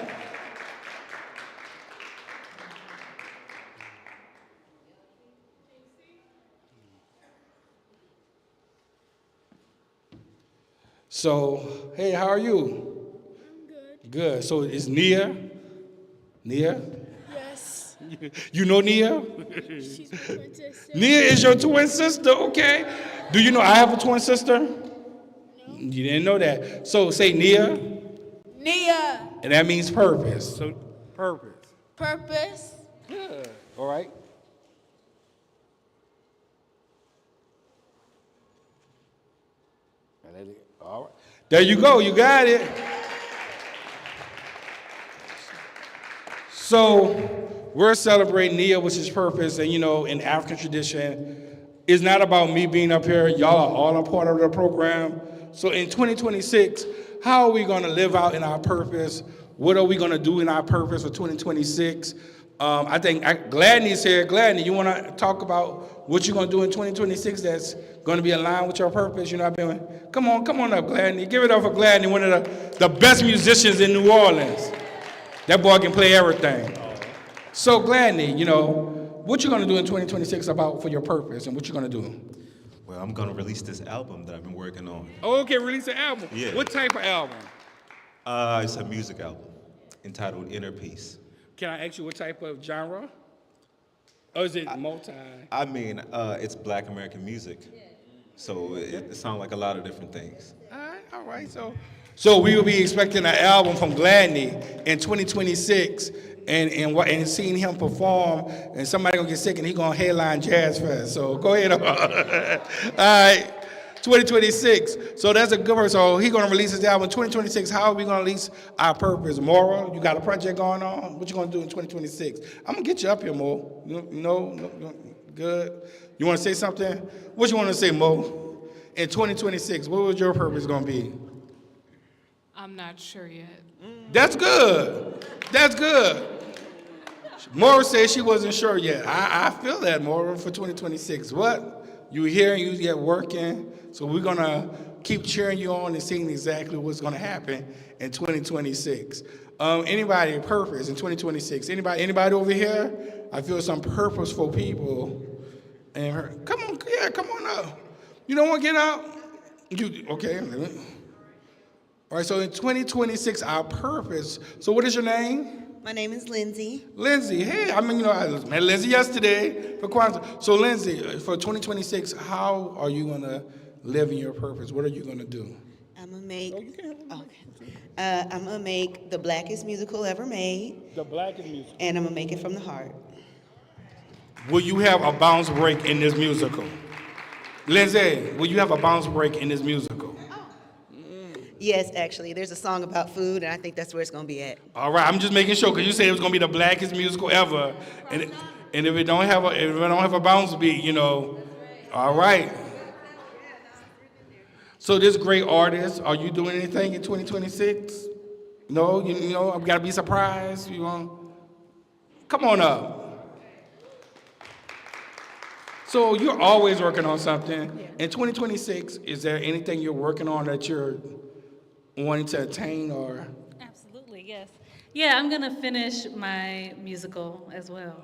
So, hey, how are you?
I'm good.
Good. So it's Nia? Nia?
Yes.
You know Nia?
She's my twin sister.
Nia is your twin sister, okay. Do you know I have a twin sister? No. You didn't know that. So say Nia,
Nia.
and that means purpose. So purpose.
Purpose.
Good. All right. All right. There you go. You got it. So we're celebrating Nia, which is purpose, and in African tradition, it's not about me being up here. Y'all are all a part of the program. So in 2026, how are we going to live out in our purpose? What are we going to do in our purpose for 2026? I think Gladney's here. Gladney, you want to talk about what you're going to do in 2026 that's going to be aligned with your purpose? Come on up, Gladney. Give it up for Gladney, one of the best musicians in New Orleans. That boy can play everything. So Gladney, what you going to do in 2026 for your purpose, and what you going to do?
Well, I'm gonna release this album that I've been working on.
Oh, okay, release an album.
Yeah.
What type of album?
It's a music album entitled Inner Peace.
Can I ask you what type of genre? Or is it multi?
I mean, it's Black American music, so it sounds like a lot of different things.
All right. So we will be expecting an album from Gladney in 2026, and seeing him perform, and somebody gonna get sick, and he gonna headline Jazz Fest. So go ahead. All right. 2026. So that's a good one. So he gonna release his album in 2026. How are we gonna release our purpose? Moral, you got a project going on? What you gonna do in 2026? I'm gonna get you up here, Mo. No, good. You wanna say something? What you wanna say, Mo? In 2026, what was your purpose gonna be?
I'm not sure yet.
That's good. That's good. Maura said she wasn't sure yet. I feel that, Maura, for 2026. What? You here, you yet working. So we're going to keep cheering you on and seeing exactly what's going to happen in 2026. Anybody purpose in 2026? Anybody over here? I feel some purposeful people. And come on up. You don't want to get out? Okay. All right, so in 2026, our purpose. So what is your name?
My name is Lindsay.
Lindsay, hey, I met Lindsay yesterday for Kwanzaa. So Lindsay, for 2026, how are you gonna live in your purpose? What are you gonna do?
I'm gonna make the blackest musical ever made.
The blackest musical.
And I'm gonna make it from the heart.
Will you have a bounce break in this musical? Lindsay, will you have a bounce break in this musical?
Yes, actually, there's a song about food, and I think that's where it's gonna be at.
All right, I'm just making sure because you said it was gonna be the blackest musical ever, and if it don't have a bounce beat, all right. So this great artist, are you doing anything in 2026? No, I've got to be surprised. Come on up. So you're always working on something. In 2026, is there anything you're working on that you're wanting to attain or?
Absolutely, yes. Yeah, I'm gonna finish my musical as well,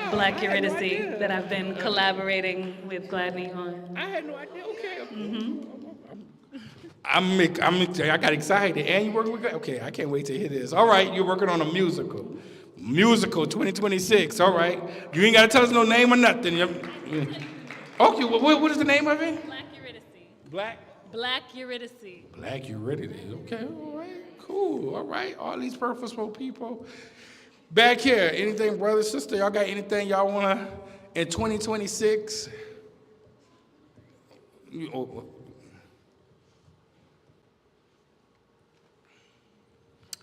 Black Eurydice, that I've been collaborating with Gladney on.
I had no idea. Okay. I got excited. And you working with? Okay, I can't wait to hear this. All right, you're working on a musical. Musical 2026. All right. You ain't got to tell us no name or nothing. Okay. What is the name of it?
Black Eurydice.
Black
Eurydice.
Black Eurydice. Okay. All right. Cool. All right. All these purposeful people. Back here. Anything, brother, sister? Y'all got anything y'all wanna in 2026?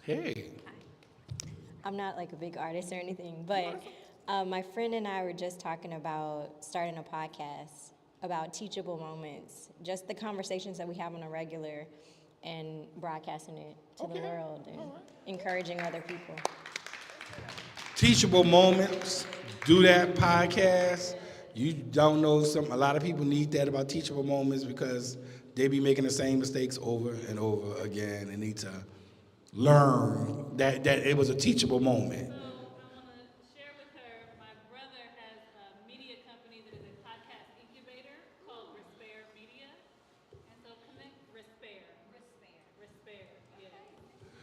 Hey.
I'm not like a big artist or anything, but my friend and I were just talking about starting a podcast about teachable moments, just the conversations that we have on a regular, and broadcasting it to the world and encouraging other people.
Teachable moments, do that podcast. You don't know a lot of people need that about teachable moments because they be making the same mistakes over and over again and need to learn that it was a teachable moment.
So I want to share with her, my brother has a media company that is a podcast incubator called Respair Media. And so connect Respair. Yeah.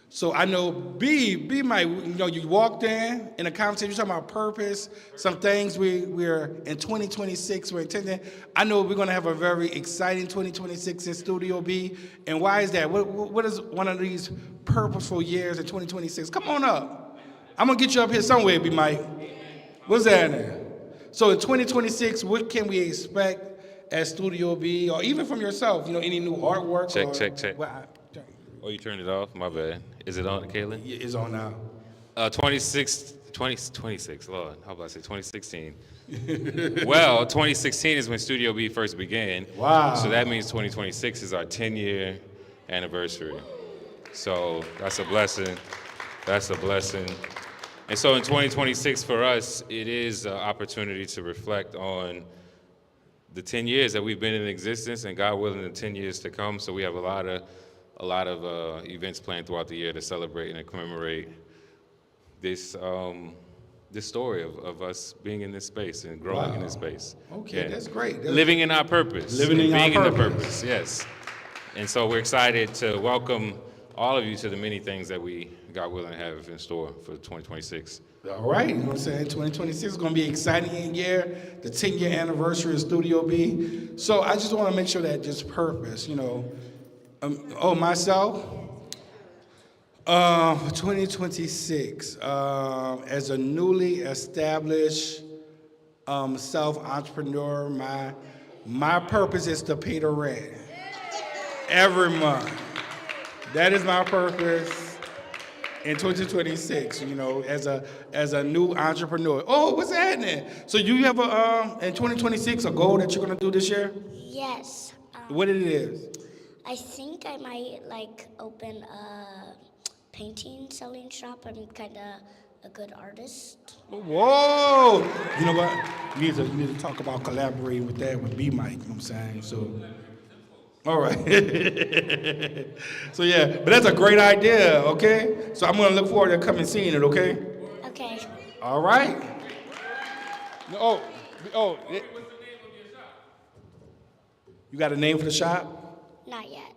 So I know B might, you walked in a conversation, you're talking about purpose, some things we're in 2026, we're intending. I know we're going to have a very exciting 2026 in Studio B. And why is that? What is one of these purposeful years in 2026? Come on up. I'm going to get you up here somewhere, B Mike. What's that in there? So in 2026, what can we expect at Studio B, or even from yourself? Any new artwork?
Check. Oh, you turned it off? My bad. Is it on, Caitlin?
Yeah, it's on now.
26, Lord, how about I say 2016? Well, 2016 is when Studio B first began.
Wow.
So that means 2026 is our 10-year anniversary. So that's a blessing. And so in 2026 for us, it is an opportunity to reflect on the 10 years that we've been in existence, and God willing, the 10 years to come. So we have a lot of events planned throughout the year to celebrate and commemorate this story of us being in this space and growing in this space.
Okay, that's great.
Living in our purpose.
Living in
being
our
in the
purpose.
purpose, yes. And so we're excited to welcome all of you to the many things that we, God willing, have in store for 2026.
All right, you know what I'm saying? 2026 is going to be an exciting year, the 10-year anniversary of Studio B. So I just want to make sure that just purpose, myself, 2026, as a newly established self-entrepreneur, my purpose is to pay the rent every month. That is my purpose in 2026, as a new entrepreneur. Oh, what's happening? So you have in 2026 a goal that you're going to do this year?
Yes.
What it is?
I think I might open a painting selling shop. I'm kind of a good artist.
Whoa! You know what? You need to talk about collaborating with B Mike, you know what I'm saying? So, all right. So yeah, but that's a great idea, okay? So I'm gonna look forward to coming seeing it, okay?
Okay.
All right. Oh. You got a name for the shop?
Not yet.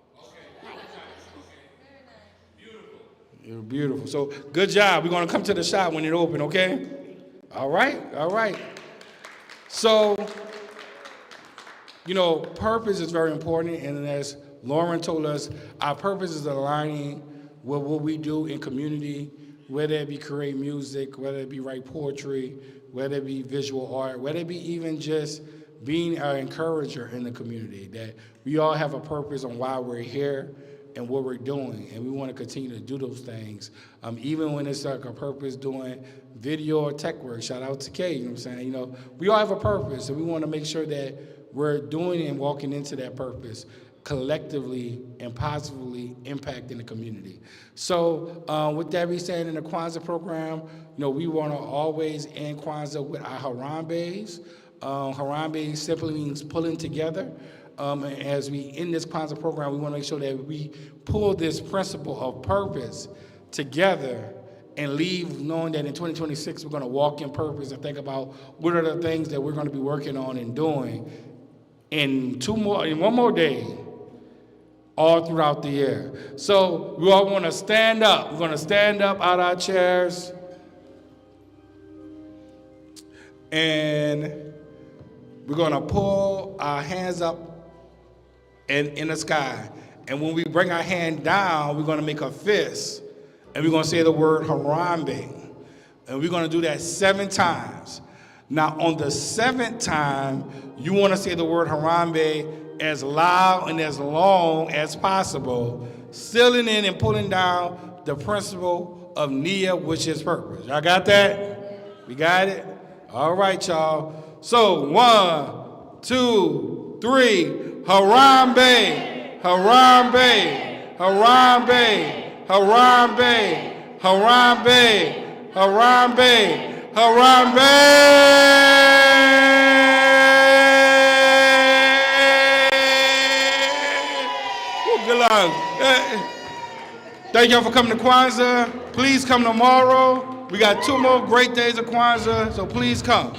You're beautiful. So good job. We're gonna come to the shop when it open, okay? All right. So, purpose is very important, and as Lauren told us, our purpose is aligning with what we do in community, whether it be create music, whether it be write poetry, whether it be visual art, whether it be even just being an encourager in the community, that we all have a purpose on why we're here and what we're doing, and we want to continue to do those things, even when it's like a purpose doing video or tech work. Shout out to Kay, you know what I'm saying? We all have a purpose, and we want to make sure that we're doing and walking into that purpose collectively and positively impacting the community. So with that being said, in the Kwanzaa program, we want to always end Kwanzaa with our Harambe's. Harambe simply means pulling together. As we end this Kwanzaa program, we want to make sure that we pull this principle of purpose together and leave knowing that in 2026 we're going to walk in purpose and think about what are the things that we're going to be working on and doing in one more day, all throughout the year. So we all want to stand up. We're going to stand up out of our chairs, and we're going to pull our hands up in the sky. And when we bring our hand down, we're going to make a fist, and we're going to say the word Harambe. And we're going to do that 7 times. Now, on the 7th time, you want to say the word Harambe as loud and as long as possible, sealing in and pulling down the principle of Nia, which is purpose. Y'all got that? We got it? All right, y'all. So 1, 2, 3. Harambe, Harambe, Harambe, Harambe, Harambe, Harambe, Harambe. Good luck. Thank y'all for coming to Kwanzaa. Please come tomorrow. We got 2 more great days of Kwanzaa, so please come.